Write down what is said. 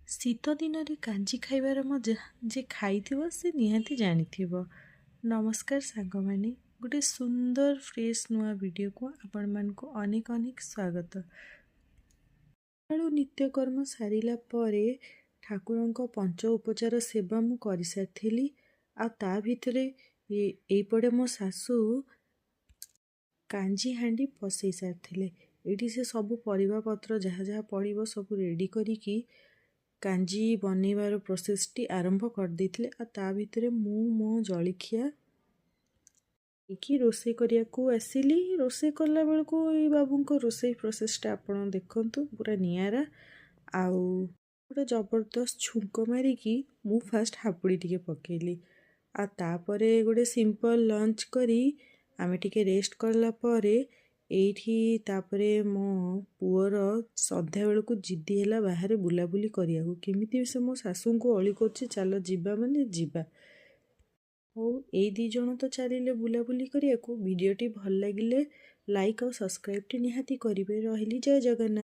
ଶୀତ ଦିନରେ କାଞ୍ଜି ଖାଇବାର ମଜା ଯେ ଖାଇଥିବ ସେ ନିହାତି ଜାଣିଥିବ। ନମସ୍କାର ସାଙ୍ଗମାନେ, ଗୋଟେ ସୁନ୍ଦର ଫ୍ରେଶ୍ ନୂଆ ଭିଡ଼ିଓକୁ ଆପଣମାନଙ୍କୁ ଅନେକ ଅନେକ ସ୍ୱାଗତ। ସକାଳୁ ନିତ୍ୟକର୍ମ ସାରିଲା ପରେ ଠାକୁରଙ୍କ ପଞ୍ଚ ଉପଚାର ସେବା ମୁଁ କରିସାରିଥିଲି। ଆଉ ତା ଭିତରେ ଏଇପଟେ ମୋ ଶାଶୁ କାଞ୍ଜି ହାଣ୍ଡି ବସେଇ ସାରିଥିଲେ। ଏଇଠି ସେ ସବୁ ପରିବା ପତ୍ର ଯାହା ଯାହା ପଡ଼ିବ ସବୁ ରେଡ଼ି କରିକି କାଞ୍ଜି ବନେଇବାର ପ୍ରୋସେସଟି ଆରମ୍ଭ କରିଦେଇଥିଲେ। ଆଉ ତା ଭିତରେ ମୁଁ ମୋ ଜଳଖିଆ କି ରୋଷେଇ କରିବାକୁ ଆସିଲି। ରୋଷେଇ କଲା ବେଳକୁ ଏଇ ବାବୁଙ୍କ ରୋଷେଇ ପ୍ରୋସେସଟା ଆପଣ ଦେଖନ୍ତୁ, ପୁରା ନିଆରା। ଆଉ ଗୋଟେ ଜବରଦସ୍ତ ଛୁଙ୍କ ମାରିକି ମୁଁ ଫାଷ୍ଟ ହାପୁଡ଼ି ଟିକେ ପକେଇଲି। ଆଉ ତାପରେ ଗୋଟେ ସିମ୍ପଲ୍ ଲଞ୍ଚ କରି ଆମେ ଟିକେ ରେଷ୍ଟ କଲା ପରେ ଏଇଠି ତାପରେ ମୋ ପୁଅର ସନ୍ଧ୍ୟାବେଳକୁ ଜିଦି ହେଲା ବାହାରେ ବୁଲାବୁଲି କରିବାକୁ। କେମିତି ସେ ମୋ ଶାଶୁଙ୍କୁ ଅଳି କରୁଛି, ଚାଲ ଯିବା ମାନେ ଯିବା। ହଉ, ଏଇ 2 ଜଣ ତ ଚାଲିଲେ ବୁଲାବୁଲି କରିବାକୁ। ଭିଡ଼ିଓଟି ଭଲ ଲାଗିଲେ ଲାଇକ୍ ଆଉ ସବସ୍କ୍ରାଇବ୍ଟି ନିହାତି କରିବେ। ରହିଲି, ଜୟ ଜଗନ୍ନାଥ।